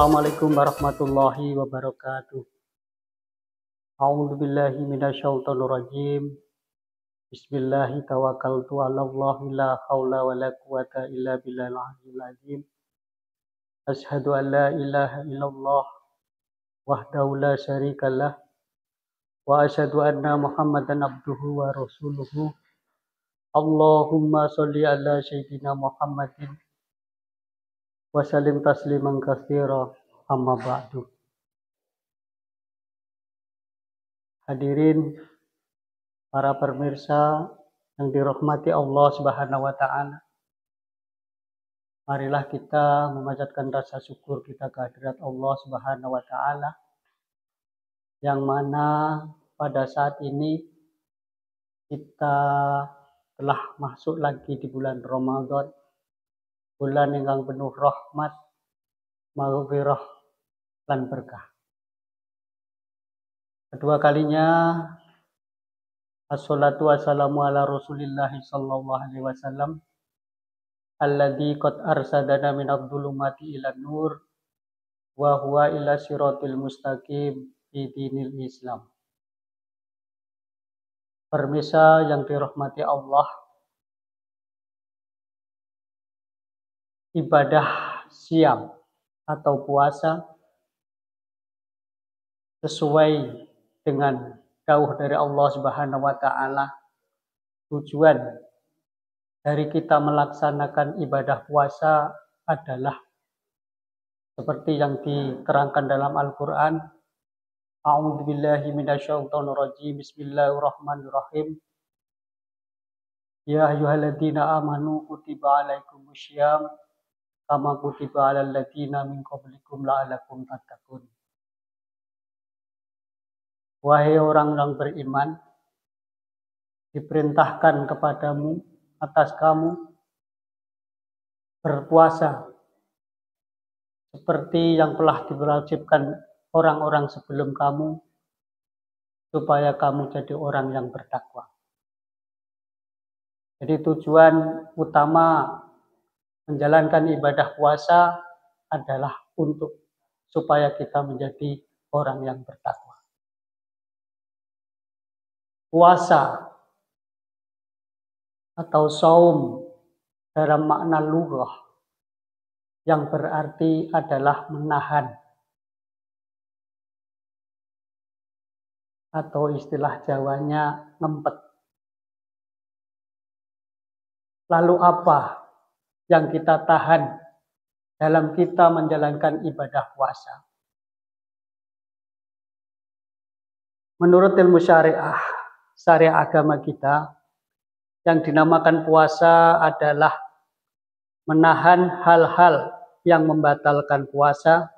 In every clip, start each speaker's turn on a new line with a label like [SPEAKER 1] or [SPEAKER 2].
[SPEAKER 1] Assalamualaikum warahmatullahi wabarakatuh. A'udzu billahi minasyaitonir rajim. Bismillahi tawakkaltu 'alallah la haula wala quwata illa billahil aliyyil azim. Asyhadu an la ilaha illallah wahdahu la syarikalah wa asyhadu anna Muhammadan abduhu wa rasuluhu. Allahumma sholli ala sayyidina Muhammadin wa sallim tasliman katsira, amma ba'du. Hadirin para pemirsa yang dirahmati Allah Subhanahu wa taala. Marilah kita memanjatkan rasa syukur kita kehadirat Allah Subhanahu wa taala yang mana pada saat ini kita telah masuk lagi di bulan Ramadan, bulan yang penuh rahmat, maghfirah dan berkah. Kedua kalinya assalatu wassalamu ala Rasulillahi sallallahu alaihi wasallam alladzi qad arsadana minadh dhulumati ilan nur wa huwa ila siratil mustaqim fi dinil Islam. Pemirsa yang dirahmati Allah, ibadah siam atau puasa sesuai dengan dawuh dari Allah Subhanahu wa taala, tujuan dari kita melaksanakan ibadah puasa adalah seperti yang diterangkan dalam Al-Qur'an. A'udzu billahi minasyaitonir rajim. Bismillahirrahmanirrahim. Ya ayyuhalladzina amanu kutiba alaikumusyyam kama kutiba alal ladzina min qablikum la'allakum tattaqun. Wahai orang yang beriman, diperintahkan kepadamu atas kamu berpuasa seperti yang telah diwajibkan orang-orang sebelum kamu, supaya kamu jadi orang yang bertakwa. Jadi tujuan utama menjalankan ibadah puasa adalah untuk supaya kita menjadi orang yang bertakwa. Puasa atau saum dalam makna lughah yang berarti adalah menahan, atau istilah Jawanya ngempet. Lalu apa yang kita tahan dalam kita menjalankan ibadah puasa? Menurut ilmu syariah agama kita, yang dinamakan puasa adalah menahan hal-hal yang membatalkan puasa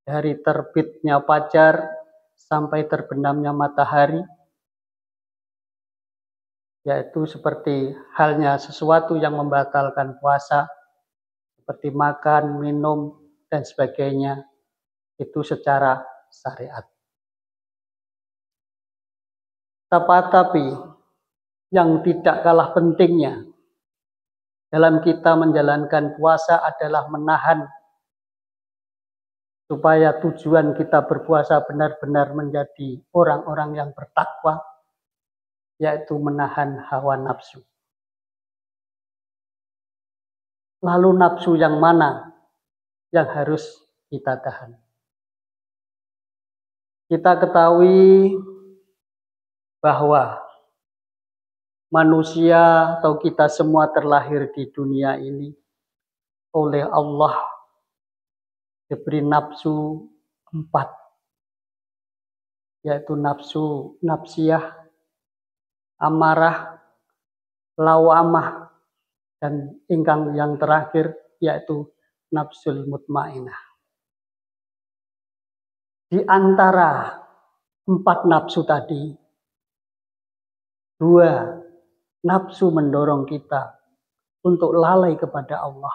[SPEAKER 1] dari terbitnya fajar sampai terbenamnya matahari, yaitu seperti halnya sesuatu yang membatalkan puasa seperti makan, minum, dan sebagainya, itu secara syariat. Tapi yang tidak kalah pentingnya dalam kita menjalankan puasa adalah menahan supaya tujuan kita berpuasa benar-benar menjadi orang-orang yang bertakwa, yaitu menahan hawa nafsu. Lalu nafsu yang mana yang harus kita tahan? Kita ketahui bahwa manusia atau kita semua terlahir di dunia ini oleh Allah diberi nafsu 4, yaitu nafsu nafsiyah, amarah, lawamah, dan ingkang yang terakhir yaitu nafsul mutmainah. Di antara 4 nafsu tadi, 2 nafsu mendorong kita untuk lalai kepada Allah,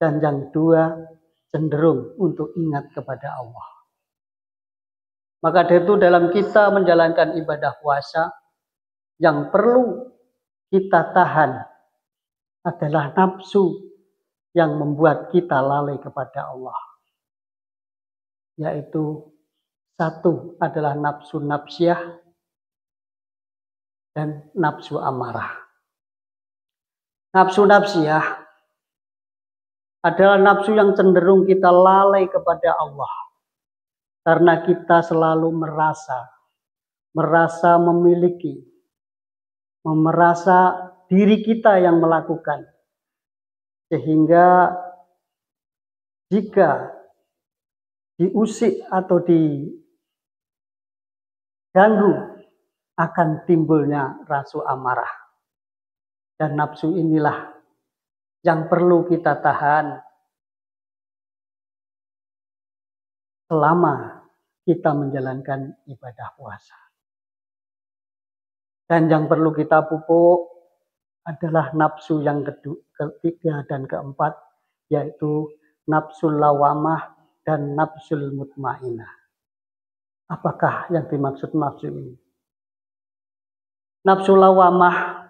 [SPEAKER 1] dan yang 2 cenderung untuk ingat kepada Allah. Maka dari itu dalam kita menjalankan ibadah puasa, yang perlu kita tahan adalah nafsu yang membuat kita lalai kepada Allah. yaitu satu adalah nafsu nafsiyah dan nafsu amarah. Nafsu nafsiyah adalah nafsu yang cenderung kita lalai kepada Allah. Karena kita selalu merasa memiliki, merasa diri kita yang melakukan. Sehingga jika diusik atau diganggu akan timbulnya rasa amarah. Dan nafsu inilah yang perlu kita tahan selama kita menjalankan ibadah puasa. Dan yang perlu kita pupuk adalah nafsu yang ketiga dan keempat, yaitu nafsul lawamah dan nafsul mutmainah. Apakah yang dimaksud nafsu ini? Nafsu lawamah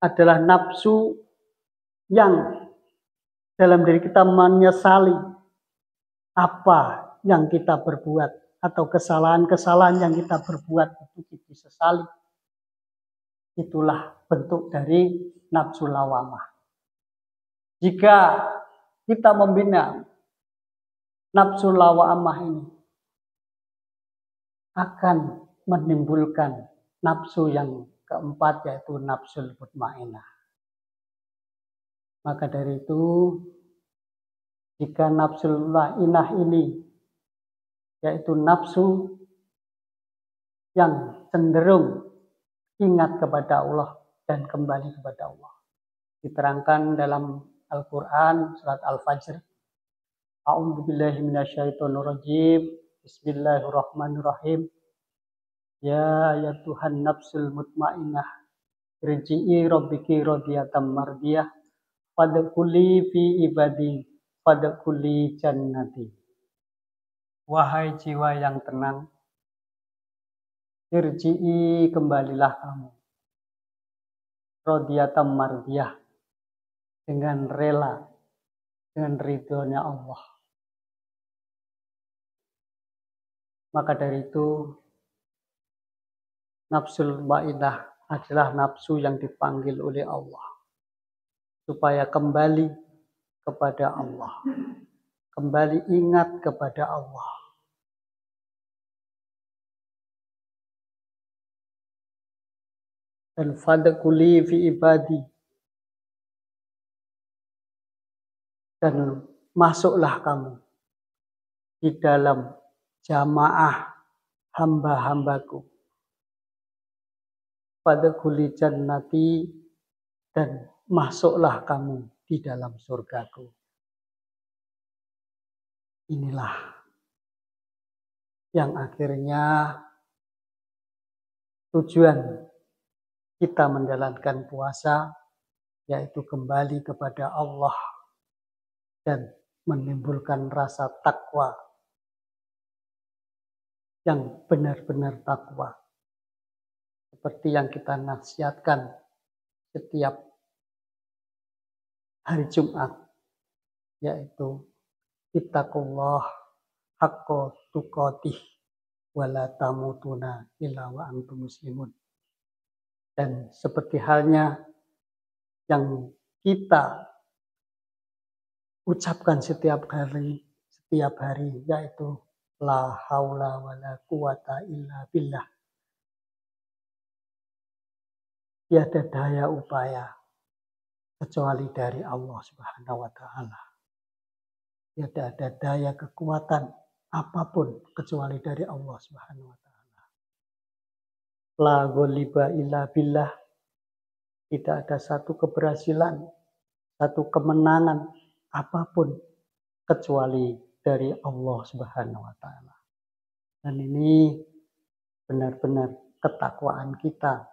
[SPEAKER 1] adalah nafsu yang dalam diri kita menyesali apa yang kita berbuat atau kesalahan-kesalahan yang kita berbuat itu disesali. Itulah bentuk dari nafsu lawamah. Jika kita membina nafsu lawamah ini, akan menimbulkan nafsu yang keempat, yaitu nafsul mutmainah. Maka dari itu, jika nafsul mutmainah ini, yaitu nafsu yang cenderung ingat kepada Allah dan kembali kepada Allah, diterangkan dalam Al-Quran surat Al-Fajr. A'udzubillahi minasyaitonirrajim. Bismillahirrahmanirrahim. Ya Tuhan nafsul mutmainah, irji'i rabbiki radiyatan mardiyah, fadkhuli fi ibadi, fadkhuli jannati. Wahai jiwa yang tenang, irji'i, kembalilah kamu, radiyatan mardiyah, dengan rela, dengan ridhonya Allah. Maka dari itu, nafsul mutmainah adalah nafsu yang dipanggil oleh Allah supaya kembali kepada Allah, kembali ingat kepada Allah. Dan fadkhuli fi ibadi, dan masuklah kamu di dalam jamaah hamba-hambaku. Fadkhuli jannati, dan masuklah kamu di dalam surgaku. Inilah yang akhirnya tujuan kita menjalankan puasa, yaitu kembali kepada Allah dan menimbulkan rasa takwa yang benar-benar takwa. Seperti yang kita nasihatkan setiap hari Jumat, yaitu ittaqullah haqqa tuqatih wa la tamutuna illa wa antum muslimun. Dan seperti halnya yang kita ucapkan setiap hari, yaitu la haula wa la quwata illa billah. Tiada daya upaya kecuali dari Allah Subhanahu wa Ta'ala. Tidak ada daya kekuatan apapun kecuali dari Allah Subhanahu wa Ta'ala. La ghaliba illa billah. Tidak ada satu keberhasilan, satu kemenangan apapun kecuali dari Allah Subhanahu wa Ta'ala. Dan ini benar-benar ketakwaan kita,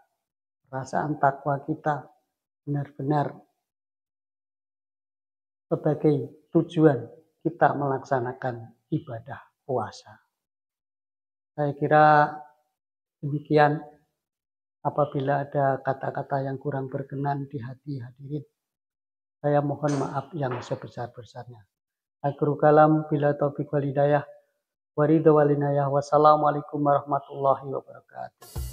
[SPEAKER 1] perasaan takwa kita benar-benar sebagai tujuan kita melaksanakan ibadah puasa. Saya kira demikian. Apabila ada kata-kata yang kurang berkenan di hati hadirin, saya mohon maaf yang sebesar-besarnya. Akhirul kalam bila taufiq wal hidayah. waridho walinayah. Wassalamualaikum warahmatullahi wabarakatuh.